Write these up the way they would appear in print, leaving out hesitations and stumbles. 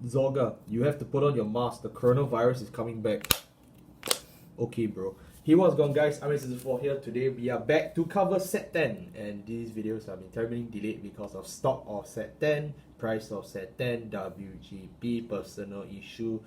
Zorga, you have to put on your mask. The coronavirus is coming back. Okay, bro. Hey, what's going on, guys? I'm Masques4 here. Today we are back to cover set 10, and these videos have been terribly delayed because of stock of set 10, price of set 10, WGP, personal issue,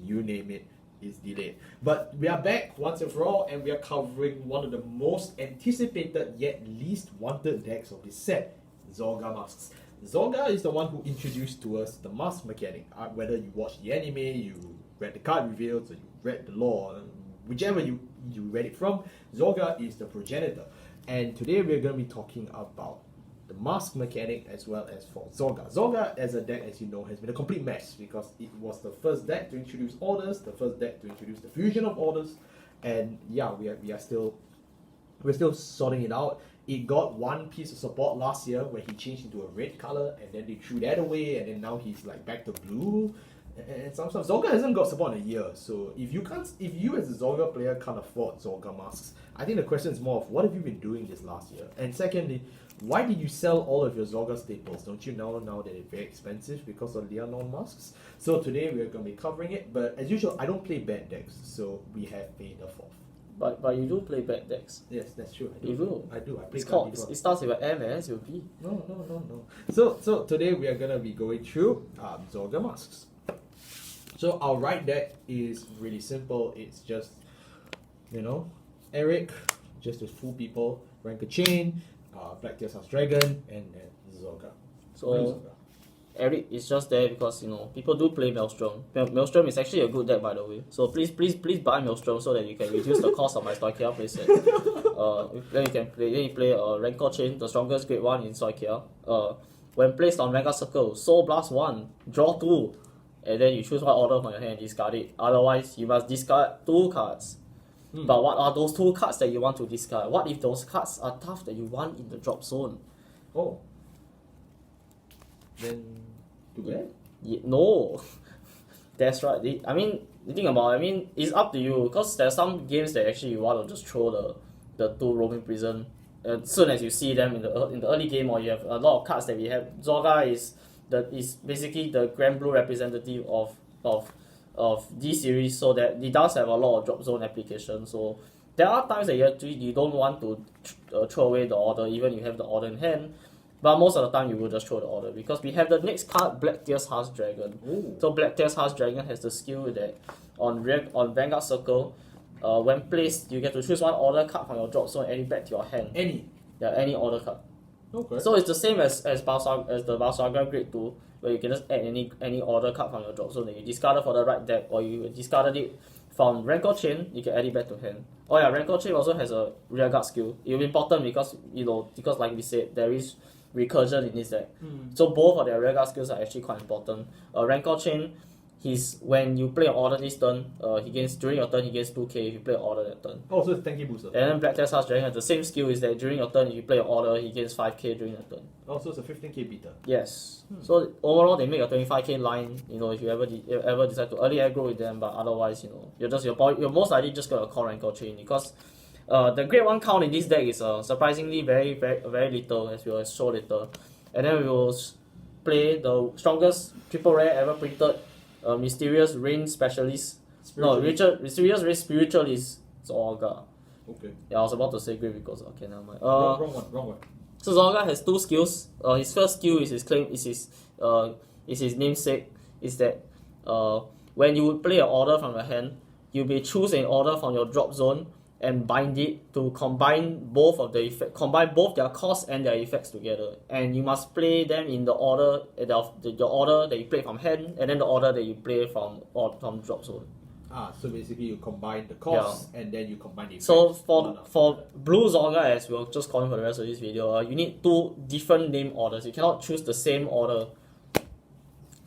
you name it, is delayed. But we are back once and for all, and we are covering one of the most anticipated yet least wanted decks of this set, Zorga Masques. Zorga is the one who introduced to us the mask mechanic. Whether you watched the anime, you read the card reveals, or you read the lore, whichever you read it from, Zorga is the progenitor. And today we're going to be talking about the mask mechanic as well as for Zorga. Zorga as a deck, as you know, has been a complete mess because it was the first deck to introduce orders, the first deck to introduce the fusion of orders, and yeah, we're still sorting it out. It got one piece of support last year where he changed into a red color, and then they threw that away, and then now he's like back to blue. And some stuff. Zorga hasn't got support in a year, so if you as a Zorga player can't afford Zorga masks, I think the question is more of what have you been doing this last year? And secondly, why did you sell all of your Zorga staples? Don't you know now that it's very expensive because of Leonon masks? So today we're going to be covering it, but as usual, I don't play bad decks, so we have paid the fourth. But you do play bad decks. Yes, that's true. You do. I do. I play. It starts with an M and ends with a B. No. So today we are gonna be going through Zorga masks. So our right deck is really simple. It's just, Eric, just with full people, rank a chain, Black Tears House Dragon, and then Zorga. So Eric is just there because people do play Maelstrom. Maelstrom is actually a good deck, by the way. So please buy Maelstrom so that you can reduce the cost of my Stoichea playset. Then you play Rancor Chain, the strongest grade 1 in Stoichea. When placed on Vanguard Circle, Soul Blast 1, draw 2, and then you choose one order from your hand and discard it. Otherwise, you must discard 2 cards. But what are those 2 cards that you want to discard? What if those cards are tough that you want in the drop zone? Oh. Then do that? No. That's right. The thing about it's up to you because there are some games that actually you want to just throw the 2 roaming prison as soon as you see them in the early game, or you have a lot of cards that we have. Zorga is basically the Grand Blue representative of this series, so that it does have a lot of drop zone applications. So there are times that you don't want to throw away the order even if you have the order in hand. But most of the time, you will just throw the order because we have the next card, Black Tears House Dragon. Ooh. So Black Tears House Dragon has the skill that on Vanguard Circle, when placed, you get to choose one order card from your drop zone and add it back to your hand. Any order card. Okay. So it's the same as the Balsaga Grade 2, where you can just add any order card from your drop zone that you discarded for the right deck, or you discarded it from Rancor Chain, you can add it back to hand. Oh yeah, Rancor Chain also has a rearguard skill. It will be important because like we said, there is recursion in this deck. So both of their rearguard skills are actually quite important. Rancor Chain, when you play an order this turn, during your turn he gains 2k if you play an order that turn. Oh, so it's 10k booster. And then Black Tears House Dragon has the same skill, is that during your turn if you play an order he gains 5k during the turn. Oh, so it's a 15k beater. Yes. So overall they make a 25k line, if you ever decide to early aggro with them, but otherwise, you're most likely just gonna call Rancor Chain because the grade 1 count in this deck is surprisingly very, very, very little, as we will show later. And then we will play the strongest triple rare ever printed, Mysterious Rain Specialist. Mysterious Rain Spiritualist Zorga. Okay. Yeah, I was about to say great because okay, never mind. Wrong one. So Zorga has 2 skills. His first skill is his namesake. Is that when you play an order from your hand, you may choose an order from your drop zone and bind it to combine both their costs and their effects together, and you must play them in the order the order that you play from hand, and then the order that you play from drop zone. So basically you combine the costs and then you combine the effects. So for Blue Zorga, as we'll just call him for the rest of this video, you need 2 different name orders. You cannot choose the same order.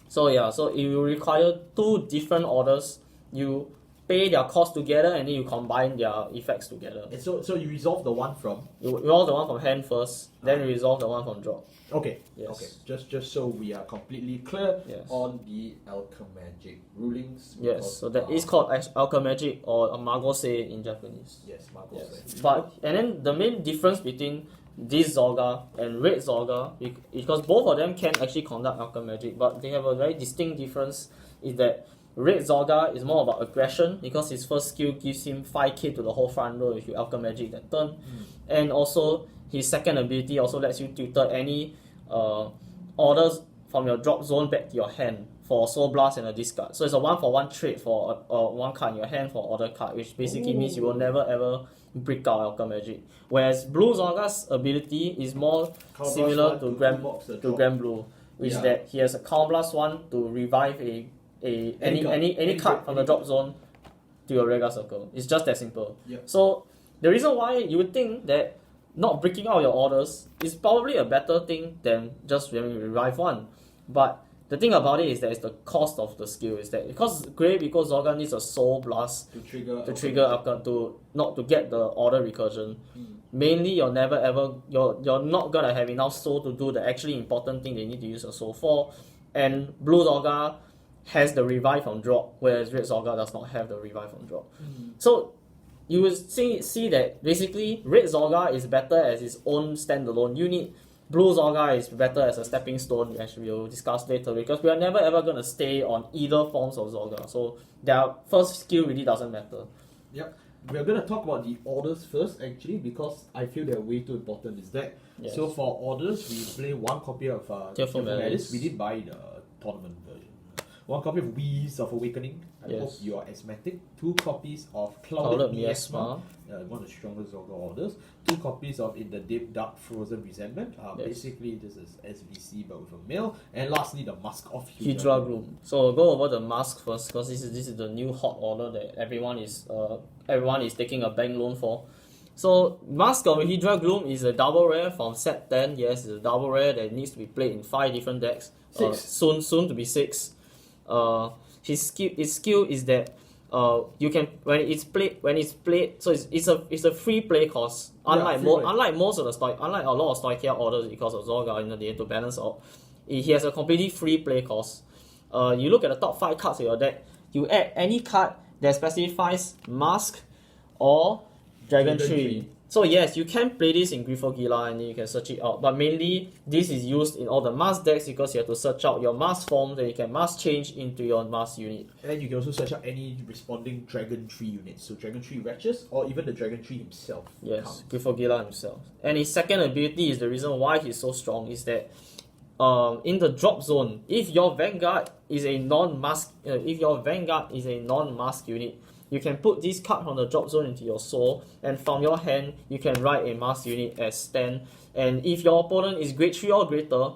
So it will require 2 different orders. You pay their cost together and then you combine their effects together. And so you resolve the one from. You resolve the one from hand first, then you resolve the one from drop. Okay. Yes. Okay. Just so we are completely clear Yes. on the Alchemagic rulings. Yes, so that is called Alchemagic or Magose in Japanese. Yes, Marcos. Yes. But and then the main difference between this Zorga and Red Zorga, because both of them can actually conduct Alchemagic, but they have a very distinct difference, is that Red Zorga is more about aggression because his first skill gives him 5k to the whole front row if you Alchemagic that turn. And also his second ability also lets you tutor any orders from your drop zone back to your hand for Soul Blast and a discard. So it's a 1-for-1 trade for one card in your hand for order card, which basically means you will never ever break out Alchemagic. Whereas Blue Zorga's ability is more similar to Grand Blue, which is that he has a Count Blast 1 to revive any card from the drop zone to your regular circle. It's just that simple. Yep. So the reason why you would think that not breaking out your orders is probably a better thing than just having revive one. But the thing about it is that it's the cost of the skill. Is that because Zorga needs a Soul Blast to trigger to get the order recursion. Mainly you're not gonna have enough soul to do the actually important thing they need to use a soul for. And Blue Zorga has the revive from drop, whereas Red Zorga does not have the revive from drop. So you will see that basically Red Zorga is better as its own standalone unit. Blue Zorga is better as a stepping stone, as we'll discuss later, because we are never ever going to stay on either forms of Zorga. So their first skill really doesn't matter. Yep. We're going to talk about the orders first, actually, because I feel they're way too important. Is that Yes. so? For orders, we play one copy of Tearful Malice. We did buy the tournament version. One copy of Weaves of Awakening. I Yes. hope you are asthmatic. 2 copies of Clouded Clouded Miasma. Miasma, one of the strongest Zorga orders. 2 copies of In the Deep Dark Frozen Resentment. Yes. Basically, this is SVC but with a male. And lastly, the Mask of Hydra Gloom. So we'll go over the mask first, because this is the new hot order that everyone is taking a bank loan for. So Mask of Hydra Gloom is a double rare from set 10. Yes, it's a double rare that needs to be played in 5 different decks. 6. Soon to be 6. His skill is that you can when it's played, so it's a free play cost. Unlike free play. unlike most of the unlike a lot of Stoichea orders, because of Zorga, they have to balance out. He has a completely free play cost. You look at the top 5 cards in your deck, you add any card that specifies Mask or Dragontree. So yes, you can play this in Grifogila and then you can search it out. But mainly, this is used in all the Mask decks because you have to search out your Mask form that you can Mask change into your Mask unit. And you can also search out any responding Dragontree units. So Dragontree Wretches or even the Dragontree himself. Yes, counts. Grifogila himself. And his second ability is the reason why he's so strong is that in the drop zone, if your Vanguard is a non-mask unit, you can put this card from the drop zone into your soul, and from your hand, you can write a mask unit as stand. And if your opponent is grade 3 or greater,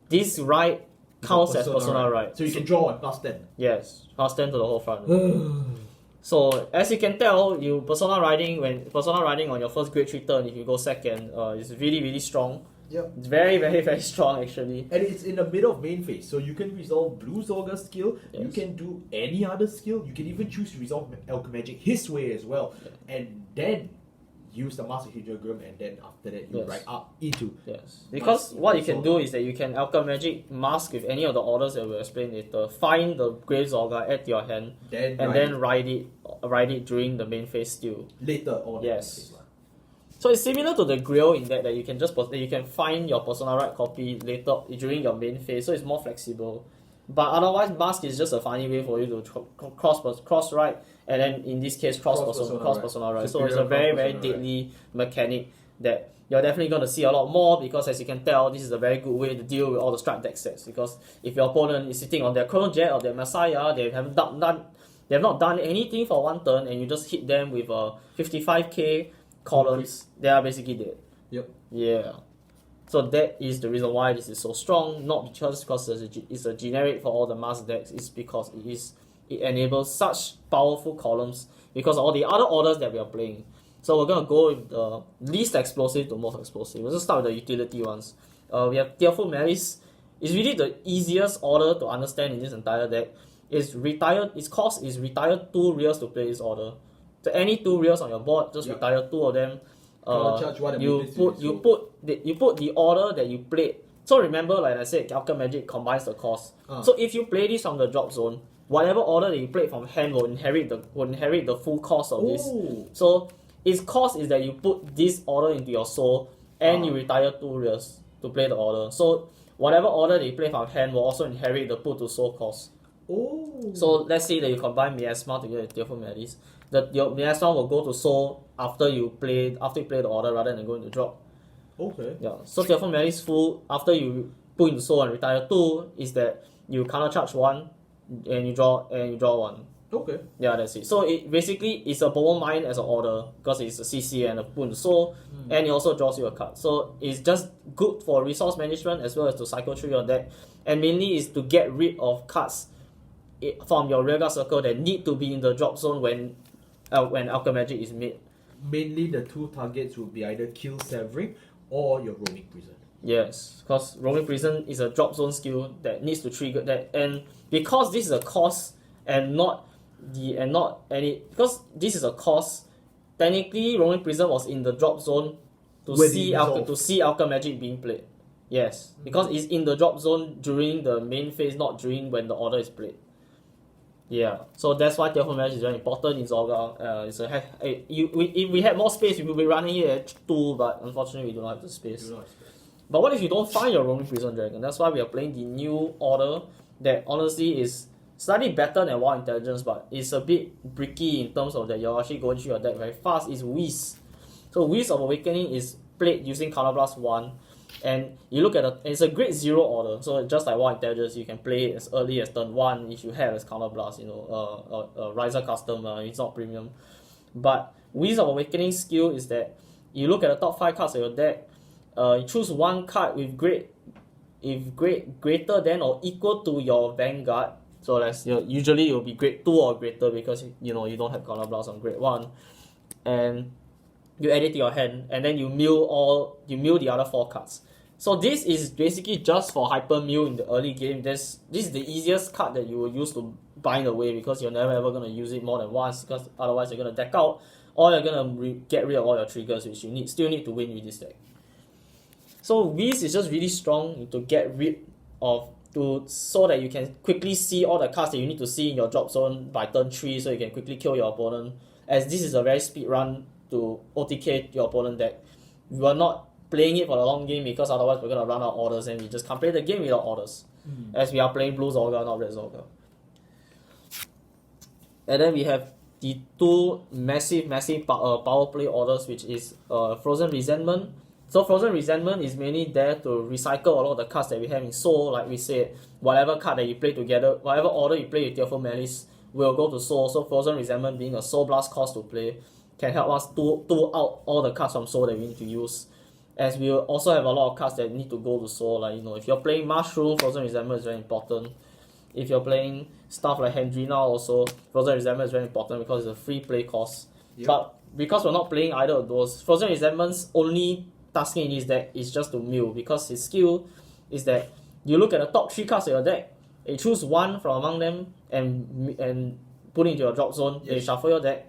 this write counts as Persona Right. So you can draw one plus 10. Yes, plus 10 to the whole front. So as you can tell, you Persona Riding on your first grade 3 turn, if you go second, is really, really strong. Yep. It's very, very, very strong actually. And it's in the middle of main phase, so you can resolve Blue Zorga's skill, you Yes. can do any other skill, you can even choose to resolve Alchemagic his way as well, and then use the Mask of Hydra Gloom, and then after that you Yes. write up into. Yes. Because what you can Zorga. do is that you can Alchemagic Mask with any of the orders that we'll explain later, find the Grave Zorga, add to your hand, Then ride it during the main phase still. later on. Yes. In the phase. So it's similar to the Grail in that you can find your Persona Right copy later during your main phase, so it's more flexible. But otherwise, Mask is just a funny way for you to cross right, and then in this case cross Persona Right. So it's a very, very deadly mechanic that you're definitely going to see a lot more, because as you can tell, this is a very good way to deal with all the strike deck sets. Because if your opponent is sitting on their Chrono Jet or their Messiah, they have not done anything for one turn, and you just hit them with a 55k columns, they are basically dead. Yep. Yeah. So that is the reason why this is so strong, not because it's a generic for all the mask decks, it's because it enables such powerful columns because of all the other orders that we are playing. So we're gonna go with the least explosive to most explosive. We'll just start with the utility ones. We have Tearful Malice. It's really the easiest order to understand in this entire deck. is retire. Its cost is retire 2 rears to play this order. So any 2 rears on your board, just retire 2 of them. You put the order that you played. So remember, like I said, Alchemagic combines the cost. So if you play this from the drop zone, whatever order that you played from hand will inherit the full cost of this. So its cost is that you put this order into your soul and you retire 2 rears to play the order. So whatever order that you play from hand will also inherit the put to soul cost. So let's say that you combine Miasma together with Tearful Malice. Your Miasma will go to soul after you play the order rather than going to drop. Okay. Yeah. So Tearful Malice full after you put into soul and retire 2 is that you countercharge 1 and you draw 1. Okay. Yeah, that's it. So it basically is a Bowl Mine as an order because it's a CC and a put into soul, and it also draws you a card. So it's just good for resource management as well as to cycle through your deck, and mainly is to get rid of cards from your rearguard circle that need to be in the drop zone when Alchemagic is made. Mainly the 2 targets will be either Kill Severing or your Roaming Prison. Yes, because Roaming Prison is a drop zone skill that needs to trigger that, and because this is a cost because this is a cost, technically Roaming Prison was in the drop zone to see Alchemagic being played. Yes, because it's in the drop zone during the main phase, not during when the order is played. Yeah, so that's why Tearful Malice is very important in Zorga. If we had more space, we would be running here at 2, but unfortunately we do not have the space. But what if you don't find your Roaming Prison Dragon? That's why we are playing the new order that honestly is slightly better than Wild Intelligence, but it's a bit bricky in terms of that you're actually going through your deck very fast. It's Whiz. So Whiz of Awakening is played using Counterblast 1, and you look at it's a grade 0 order, so just like Wild Intelligence, you can play it as early as turn 1 if you have as Counterblast, Riser Custom, it's not premium. But Whiz of Awakening skill is that you look at the top 5 cards of your deck, you choose 1 card with grade greater than or equal to your Vanguard. So usually it will be grade 2 or greater because you don't have Counterblast on grade 1, and you add it to your hand, and then you mill the other 4 cards. So this is basically just for hyper mill in the early game. This is the easiest card that you will use to bind away because you're never ever gonna use it more than once, because otherwise you're gonna deck out or you're gonna get rid of all your triggers, which you still need to win with this deck. So Whiz is just really strong to get rid of, so that you can quickly see all the cards that you need to see in your drop zone by turn 3, so you can quickly kill your opponent, as this is a very speed run to OTK your opponent deck. We are not playing it for the long game because otherwise we're going to run out of orders and we just can't play the game without orders, as we are playing Blue Zorga, not Red Zorga. And then we have the 2 massive power play orders, which is Frozen Resentment. So Frozen Resentment is mainly there to recycle a lot of the cards that we have in Soul. Like we said, whatever card that you play together, whatever order you play with Tearful Malice will go to Soul. So Frozen Resentment, being a Soul Blast cost to play, can help us to out all the cards from Soul that we need to use. As we also have a lot of cards that need to go to Soul. Like, if you're playing Mushroom, Frozen Resentment is very important. If you're playing stuff like Hendrina also, Frozen Resentment is very important because it's a free play cost. Yep. But because we're not playing either of those, Frozen Resentment's only tasking in his deck is just to mill, because his skill is that you look at the top 3 cards of your deck, you choose 1 from among them and put it into your drop zone. Yes. You shuffle your deck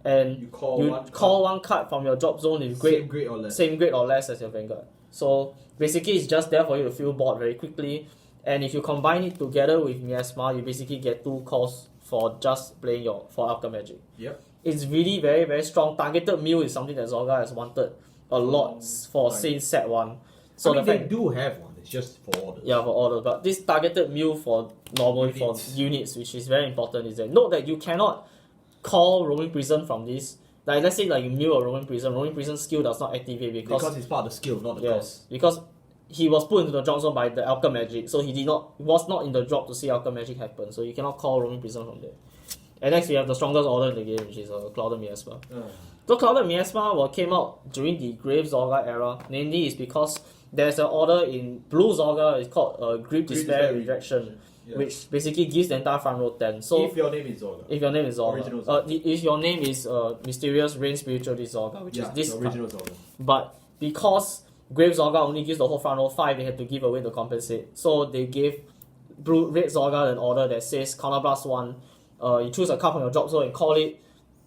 and you call one card from your drop zone with same grade or less as your Vanguard. So basically it's just there for you to fill board very quickly, and if you combine it together with Miasma, you basically get 2 calls for just playing for Alchemagic. Yep. It's really very, very strong. Targeted mill is something that Zorga has wanted a lot since set 1. So they do have one, it's just for orders. Yeah, for orders. But this targeted mill for units, which is very important, is that note that you cannot call Roaming Prison from this. Like, let's say you mill a Roaming Prison skill does not activate because it's part of the skill, not the cost. Because he was put into the drop zone by the Alchemagic, so he was not in the drop to see Alchemagic happen, so you cannot call Roaming Prison from there. And next we have the strongest order in the game, which is Clouded Miasma. So Clouded Miasma came out during the Grave Zorga era. Mainly is because there's an order in Blue Zorga, it's called Grief, Despair, Rejection, which basically gives the entire front row 10. So if your name is Zorga. If your name is Zorga. Original Zorga. If your name is Mysterious Reign Spiritualist Zorga, which is this original Zorga. But because Grave Zorga only gives the whole front row 5, they had to give away to compensate. So they gave Red Zorga an order that says counterblast 1, you choose a card from your drop zone and call it,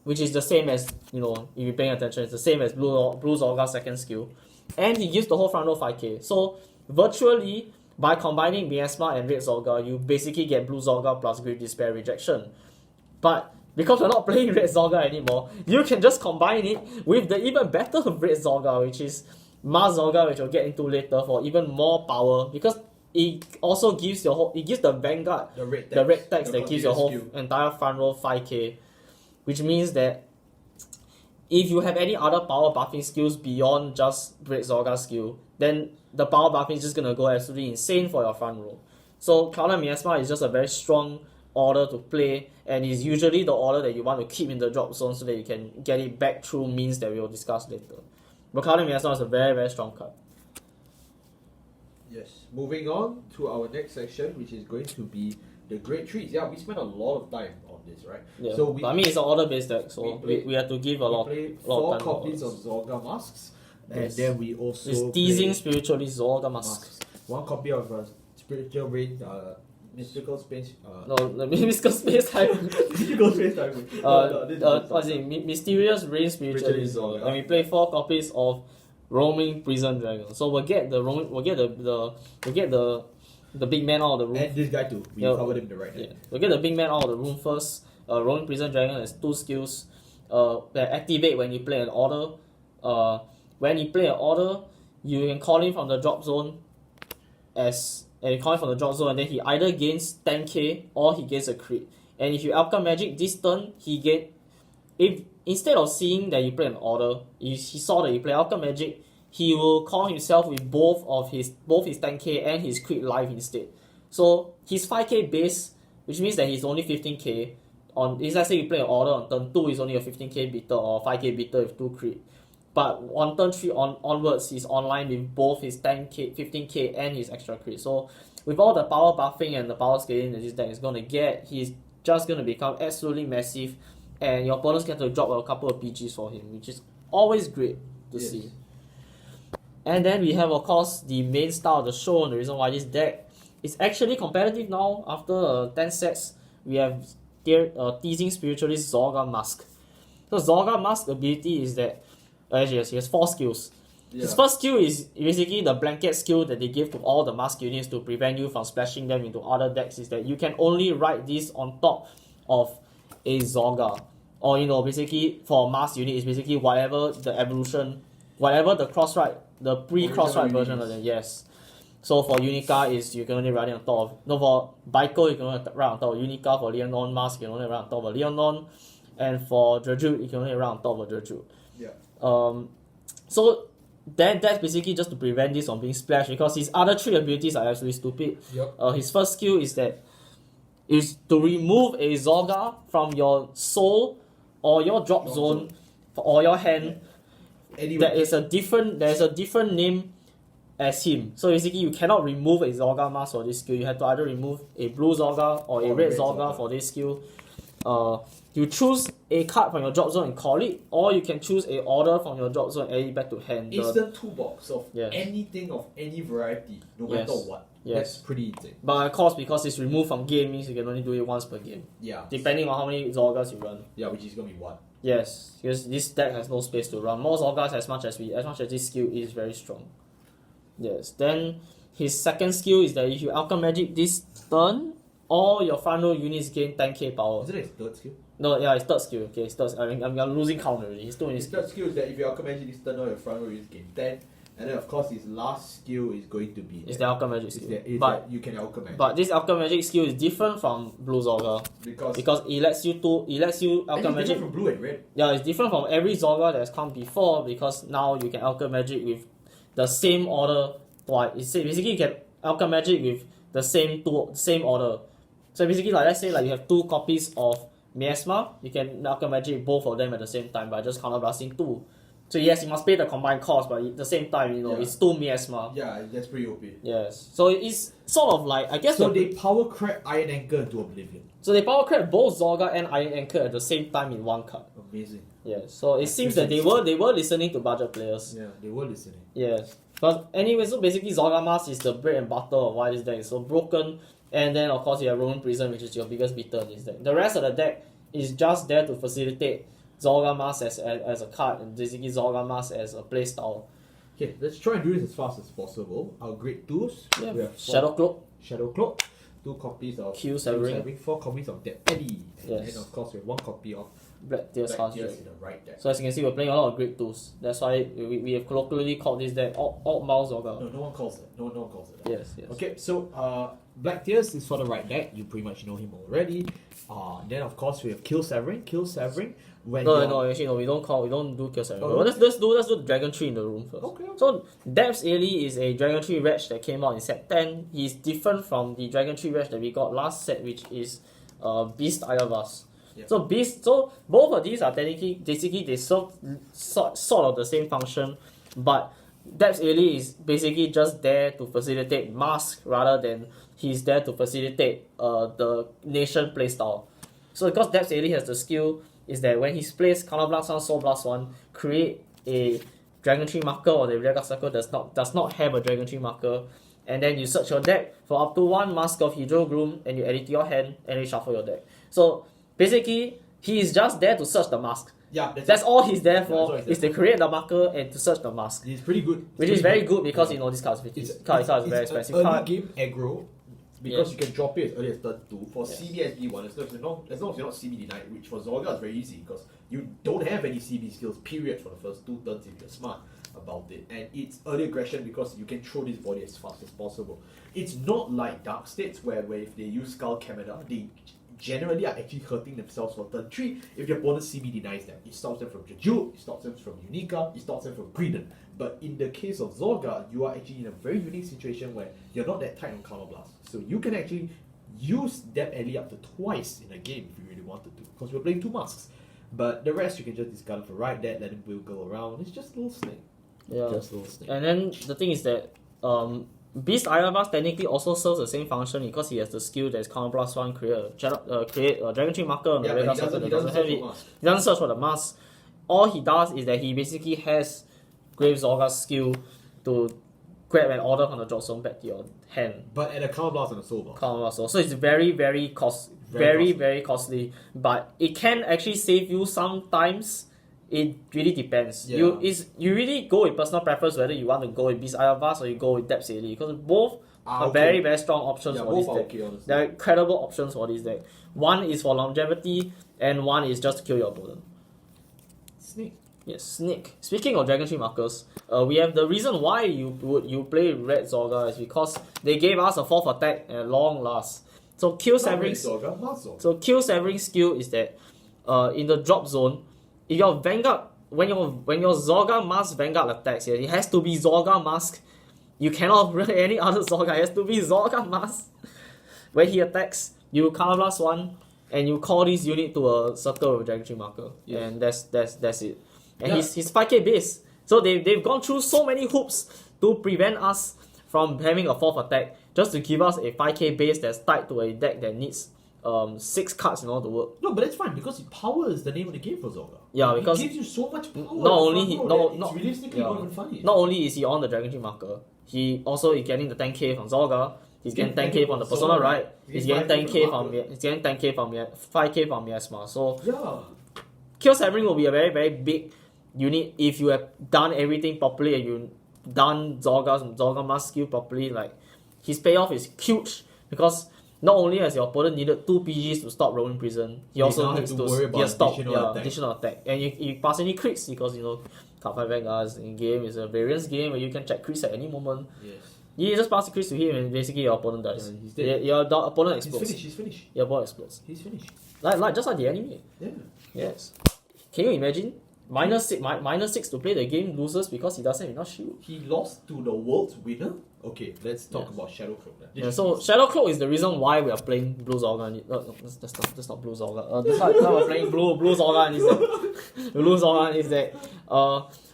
which is the same as, if you're paying attention, it's the same as Blue Zorga's second skill. And he gives the whole front row 5k. So virtually, by combining Miasma and Red Zorga, you basically get Blue Zorga plus Great Despair Rejection. But because we're not playing Red Zorga anymore, you can just combine it with the even better Red Zorga, which is Masques Zorga, which we'll get into later, for even more power, because it also gives the Vanguard, the red text that gives your whole entire front row 5k, which means that if you have any other power buffing skills beyond just Red Zorga's skill, then the power buffing is just gonna go absolutely insane for your front row. So Cloud Miasma is just a very strong order to play, and is usually the order that you want to keep in the drop zone so that you can get it back through means that we will discuss later. But Cloud Miasma is a very, very strong card. Yes. Moving on to our next section, which is going to be the Great Trees. Yeah, we spent a lot of time on this, right? Yeah. So but it's an order-based deck, so we have to give a lot. We played lot 4 of time copies of Zorga Masques, and Yes. then we also It's Teasing Spiritualist Zorga Masques. 1 copy of Spiritual Rain, Mystical Space. No, Mystical Space Time. Mystical Space Time. What's it? Mysterious Rain Spiritualist Zorga. And we play 4 copies of Roaming Prison Dragon. So we'll get the big man out of the room. And this guy too. We covered him in the right hand. Yeah. We'll get the big man out of the room first. Roaming Prison Dragon has 2 skills that activate when you play an order. When you play an order, you can call him from the drop zone and then he either gains 10k or he gains a crit. And if you Alchemagic this turn, if instead of seeing that you play an order, he saw that you play Alchemagic, he will call himself with both his 10k and his crit live instead. So his 5k base, which means that he's only 15k. Let's say you play an order on turn 2, he's only a 15k beater or 5k beater with 2 crit. But on turn 3 onwards, he's online with both his 10k, 15k and his extra crit. So with all the power buffing and the power scaling that this deck is going to get, he's just going to become absolutely massive, and your opponents get to drop a couple of PGs for him, which is always great to see. And then we have, of course, the main star of the show, and the reason why this deck is actually competitive now. After 10 sets, we have Teasing Spiritualist Zorga Masques. So Zorga Masques' ability is that he has 4 skills. Yeah. His first skill is basically the blanket skill that they give to all the Masques units to prevent you from splashing them into other decks, is that you can only write this on top of a Zorga. Or, basically for a Masques unit, is basically whatever the evolution, whatever the cross-write, the pre-cross-write version of it, yes. So for Unica, you can only write it on top of... No, for Baiko, you can only write on top of Unica. For Leonon Masques, you can only write on top of Leonon. And for Drajut, you can only write on top of Drajut. Yeah. So that's basically just to prevent this from being splashed, because his other 3 abilities are absolutely stupid. Yep. His first skill is to remove a Zorga from your soul or your drop zone or your hand. Anyway. There's a different name as him. So basically you cannot remove a Zorga Masque for this skill. You have to either remove a blue Zorga or a red Zorga for this skill. You choose a card from your drop zone and call it, or you can choose a order from your drop zone and add it back to hand. Instant toolbox of anything of any variety, no matter what. Yes. That's pretty insane. But of course, because it's removed from game, means you can only do it once per game. Yeah. Depending on how many Zorgas you run. Yeah, which is gonna be 1. Yes, because this deck has no space to run. More Zorgas as much as this skill is very strong. Yes. Then his second skill is that if you Alchemagic this turn, all your front row units gain 10k power. Isn't it his 3rd skill? No, yeah, it's 3rd skill. Okay, it's 3rd. I'm losing count already. He's doing his 3rd skill is that if you Alchemagic this turn, all your front row units gain 10. And then of course his last skill is going to be... It's the Alchemagic skill. But you can Alchemagic. But this Alchemagic skill is different from Blue Zorga. Because it lets you Alchemagic... And it's different from blue and red. Yeah, it's different from every Zorga that has come before, because now you can Alchemagic with the same order twice. Basically you can Alchemagic with the same order. So basically, let's say you have 2 copies of Miasma, you can Alchemagic both of them at the same time by just counterblasting 2. So yes, you must pay the combined cost, but at the same time, it's 2 Miasma. Yeah, that's pretty OP. Yes. So it's sort of like, I guess... So they power crack Iron Anchor into Oblivion. So they power crack both Zorga and Iron Anchor at the same time in 1 card. Amazing. Yes. So it seems that they were listening to budget players. Yeah, they were listening. Yes. But anyway, so basically Zorga Masques is the bread and butter of why this deck is so broken. And then of course you have Roman Prison, which is your biggest beater in this deck. The rest of the deck is just there to facilitate Zorga Masques as a card and basically Zorga Masques as a playstyle. Okay, let's try and do this as fast as possible. Our grade 2s. Yeah. We have Shadow Cloak, Shadow Cloak, 2 copies of Q Severing. 4 copies of Dead Eddy, and Yes. then of course we have 1 copy of Black Tears Black House Tears Drake. in the right deck. So as you can see, we're playing a lot of grade 2s. That's why we have colloquially called this deck Alt Mouse Zorga. No one calls it. No one calls it that. Yes, yes. Okay, so Black Tears is for the right deck. You pretty much know him already. Then of course we have Kill Severing. When Actually no, we don't do Kill Severing. Oh, Let's do the Dragontree in the room first. Okay. So Depths Ailey is a Dragontree Wretch that came out in set 10. He's different from the Dragontree Wretch that we got last set, which is Beast Ayavas. Yeah. So both of these are basically they serve sort of the same function, but Depths Ailey is basically just there to facilitate Mask rather than he's there to facilitate the nation playstyle. So because Depths Ailey has the skill is that when he's placed Counterblast 1, Soul Blast 1, create a Dragontree marker or the Rearguard Circle does not have a Dragontree marker, and then you search your deck for up to 1 Mask of Hydro Gloom and you add it to your hand and you shuffle your deck. So basically he is just there to search the mask. Yeah, that's all he's there for, that's is to create the marker and to search the mask. He's pretty good. Which is very good because you know this card is very expensive early card. game aggro because Yeah. you can drop it as early as turn 2. For Yes. CB SB1, as long as you're not CB denied, which for Zorga is very easy because you don't have any CB skills, period, for the first 2 turns if you're smart about it. And it's early aggression because you can throw this body as fast as possible. It's not like Dark States where if they use Skull Kameda, they generally are actually hurting themselves for turn 3 if your opponent CB denies them. It stops them from Jaju, it stops them from Unica, it stops them from Greedon. But in the case of Zorga, you are actually in a very unique situation where you're not that tight on Counterblast. So you can actually use Depth Alley up to twice in a game if you really wanted to, because we're playing 2 masks. But the rest you can just discard for right deck, let him wiggle around. It's just a little snake. Yeah. Just a little snake. And then the thing is that Beast Ayavas technically also serves the same function because he has the skill that's Counterblast 1, create a Dragontree marker on the Yeah, but Rearguard Circle that he doesn't have search it. for masks. He doesn't search for the mask. All he does is that he basically has Grave Zorga's skill to grab an order from the drop zone back to your hand. But at a Counterblast and a Soul Blast. Counterblast. So it's very costly. But it can actually save you sometimes. It really depends. Yeah. You really go with personal preference whether you want to go with Beast Ayavas or you go with Depths Ailey, because both are okay. very strong options Yeah, for both this are deck. okay, honestly. They're incredible options for this deck. One is for longevity and one is just to kill your opponent. Snake. Yes, Snake. Speaking of Dragontree markers, we have the reason why you play Red Zorga is because they gave us a 4th attack at long last. So Kill Severing. Zorga, not Zorga. So Kill Severing skill is that in the drop zone, if your Vanguard when your Zorga Mask Vanguard attacks, it has to be Zorga Mask. You cannot run any other Zorga. It has to be Zorga Mask. When he attacks, you Counterblast 1 and you call this unit to a circle with Dragontree marker. Yes. And that's it. And Yeah. he's 5k base. So they've gone through so many hoops to prevent us from having a 4th attack, just to give us a 5k base that's tied to a deck that needs 6 cards in order to work. No, but that's fine because power is the name of the game for Zorga. Yeah, because it gives you so much power. not only he it's realistically yeah. not even funny. Not only is he on the Dragontree marker, he also is getting the 10k from Zorga. He's getting 10k from the Persona, right? He's getting 10k from 5k from Miasma. So Yeah. Kill Severing will be a very big unit if you have done everything properly and you done Zorga Mask skill properly. Like his payoff is huge because not only has your opponent needed 2 PGs to stop Roman Prison, he now also have needs to to worry about stop additional attack. And you pass any crits because card 5 Vanguards in game is a variance game where you can check crits at any moment. Yes. You just pass the crits to him and basically your opponent dies. Yeah, he's dead. Your opponent explodes. He's finished. Your opponent explodes. He's finished. Like just like the anime. Yeah. Yes. Can you imagine? -6 to play the game, loses because he doesn't have enough shield. He lost to the world's winner. Okay, let's talk about Shadow Cloak then. Yeah, so Shadow Cloak is the reason why we are playing Blue Zorga. That's not Blue Zorga. That's why we're playing Blue Zorga in this deck. Blue Zorga in this deck.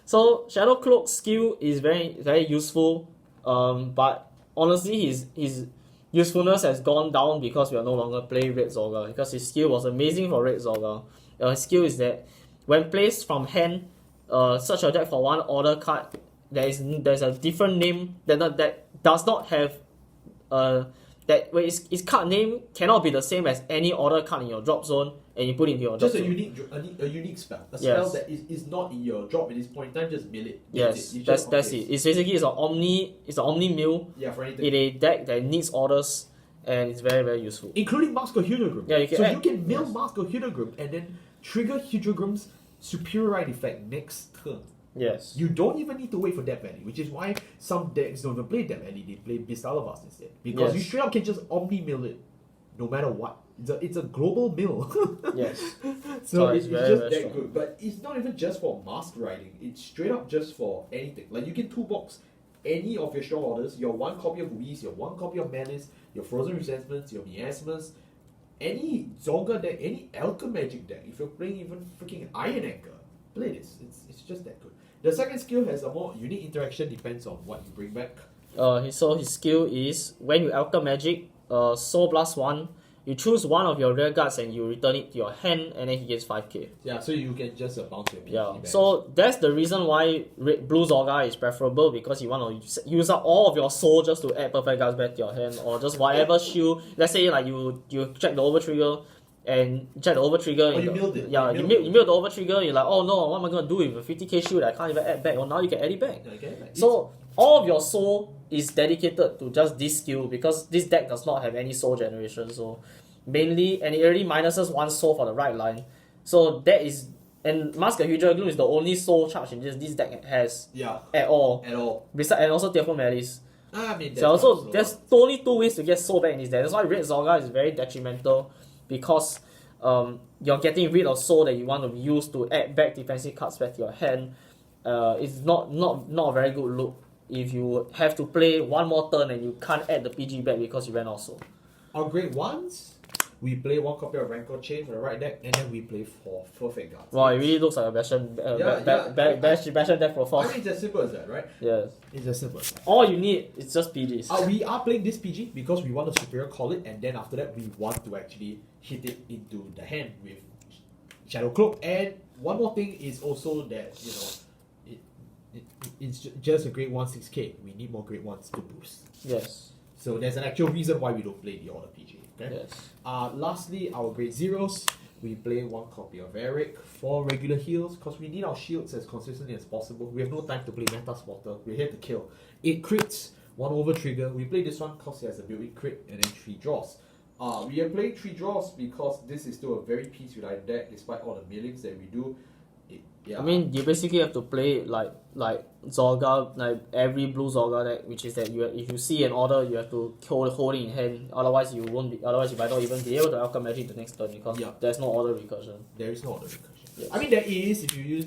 So Shadow Cloak's skill is very useful. But honestly, his usefulness has gone down because we are no longer playing Red Zorga. Because his skill was amazing for Red Zorga. His skill is that when placed from hand, search your deck for 1 order card. There's a different name that does not have that where its card name cannot be the same as any other card in your drop zone, and you put it into your drop Just zone. a unique spell. A spell that is not in your drop at this point in time, just mill it. Yes, It's that's it. It's basically it's an omni mill for anything. in a deck that needs orders, and it's very, very useful. Including Masques and Dragontree. Yeah, you can you can mill Masques and Dragontree and then trigger Dragon's superiorite effect next turn. Yes. You don't even need to wait for Depth Valley, which is why some decks don't even play Depth Valley, they play Beast Alabast instead. Because you straight up can just Omni mill it, no matter what. It's a global mill. Yes. So it's very, just very that strong. good. But it's not even just for mask riding, it's straight up just for anything. Like you can toolbox any of your strong orders, your one copy of Whis, your one copy of Malice, your Frozen Resentments, your Miasmas, any Zorga deck, any Alchemagic deck. If you're playing even freaking Iron Anchor, play this. It's just that good. The second skill has a more unique interaction, depends on what you bring back. So his skill is when you Alchemagic, Soul Blast 1, you choose one of your rear guards and you return it to your hand, and then he gets 5k. Yeah, so you can just bounce your PG back. So that's the reason why Blue Zorga is preferable, because you want to use up all of your soul just to add perfect guards back to your hand, or just whatever shield. Let's say like you check the overtrigger, and check the overtrigger. Oh, you milled it. Yeah, you milled the overtrigger. You're like, oh no, what am I gonna do with a 50k shield that I can't even add back? Well, now you can add it back. Okay, So all of your soul is dedicated to just this skill, because this deck does not have any soul generation. So mainly, and it already minuses 1 soul for the right line. So that is, and Masques and Dragontree is the only soul charge in this deck has at all. Besides, and also Tearful Malice. I mean, so also there's only 2 ways to get soul back in this deck. That's why Red Zorga is very detrimental, because you're getting rid of soul that you want to use to add back defensive cards back to your hand. It's not a very good look if you have to play one more turn and you can't add the PG back because you ran out soul. On grade 1s, we play 1 copy of Rancor Chain for the right deck, and then we play 4 perfect guards. Wow, it really looks like a Bastion deck profile. I mean, it's as simple as that, right? Yes. It's as simple as that. All you need is just PGs. We are playing this PG because we want a superior call it, and then after that we want to actually hit it into the hand with Shadow Cloak. And one more thing is also that, it's just a grade 1 6k. We need more grade 1s to boost. Yes. So there's an actual reason why we don't play the order PG. Okay? Yes. Lastly, our grade 0s, we play 1 copy of Eric, 4 regular heals, because we need our shields as consistently as possible. We have no time to play Meta Spotter. We're here to kill. 8 crits, 1 over trigger. We play this one because it has a built-in crit, and then 3 draws. We are playing 3 draws because this is still a very peace-reliant deck, despite all the millings that we do. I mean, you basically have to play like Zorga, like every blue Zorga deck, which is that if you see an order, you have to hold it in hand. Otherwise, you might not even be able to Alchemagic the next turn, because there's no order recursion. There is no order recursion. Yes. I mean, there is if you use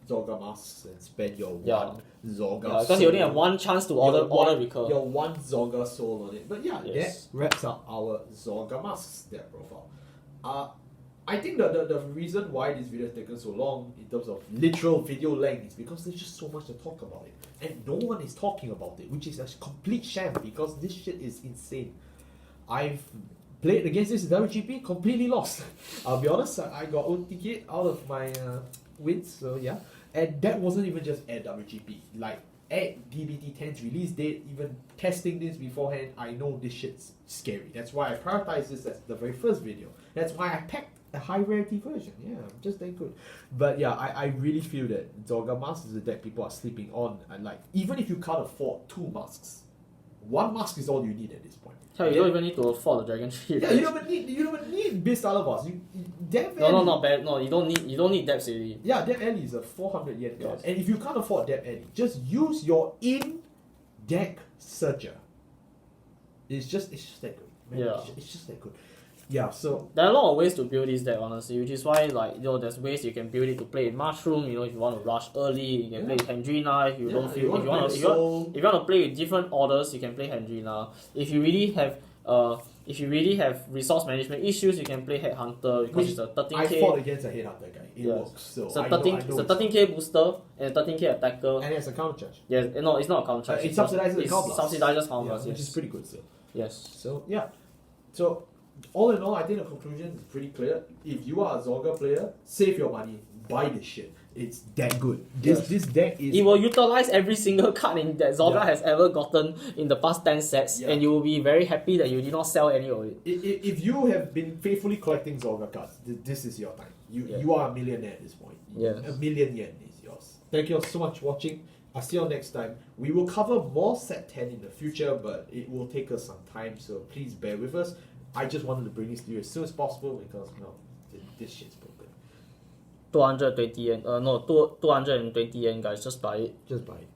Zorga Masques and spend your 1 Zorga. Because you only have 1 chance to order recur. Your 1 Zorga soul on it. But that wraps up our Zorga Masques deck profile. I think the reason why this video has taken so long in terms of literal video length is because there's just so much to talk about it. And no one is talking about it, which is a complete sham because this shit is insane. I've played against this WGP, completely lost. I'll be honest, I got OTK out of my wins, so yeah. And that wasn't even just at WGP. Like, at DBT10's release date, even testing this beforehand, I know this shit's scary. That's why I prioritized this as the very first video. That's why I packed a high rarity version. Yeah, just that good. But yeah, I really feel that Zorga Masques is a deck people are sleeping on. And like, even if you can't afford 2 masks, 1 mask is all you need at this point. Hell, you don't even need to afford the Dragontree. Yeah, you don't even need Beast Alabast. No, you don't need Depth Alley. Yeah, Depth Alley is a 400 yen card. And if you can't afford Depth Alley, just use your in-deck searcher. It's just that good. Man. Yeah. It's just that good. Yeah, so there are a lot of ways to build this deck, honestly, which is why there's ways you can build it to play in Mushroom. If you want to rush early, you can play with Hendrina. If you don't feel if you want to play with different orders, you can play Hendrina. If you really have resource management issues, you can play Headhunter because it's a 13k. I fought against a Headhunter guy. It works. So it's a 13k booster and a 13k attacker. And it's a counter charge. Yes, no, it's not a counter charge. It subsidizes the counter blast. Subsidizes counter blast, which is pretty good still. Yes. So yeah. So all in all, I think the conclusion is pretty clear. If you are a Zorga player, save your money, buy this shit. it's that good. This deck is. It will utilize every single card in that Zorga has ever gotten in the past 10 sets, and you will be very happy that you did not sell any of it. If you have been faithfully collecting Zorga cards, this is your time. You are a millionaire at this point. Yeah. A million yen is yours. Thank you all so much for watching. I'll see you all next time. We will cover more set 10 in the future, but it will take us some time, so please bear with us. I just wanted to bring this to you as soon as possible because, this shit's broken. 220 yen, no, 220 yen, guys, just buy it. Just buy it.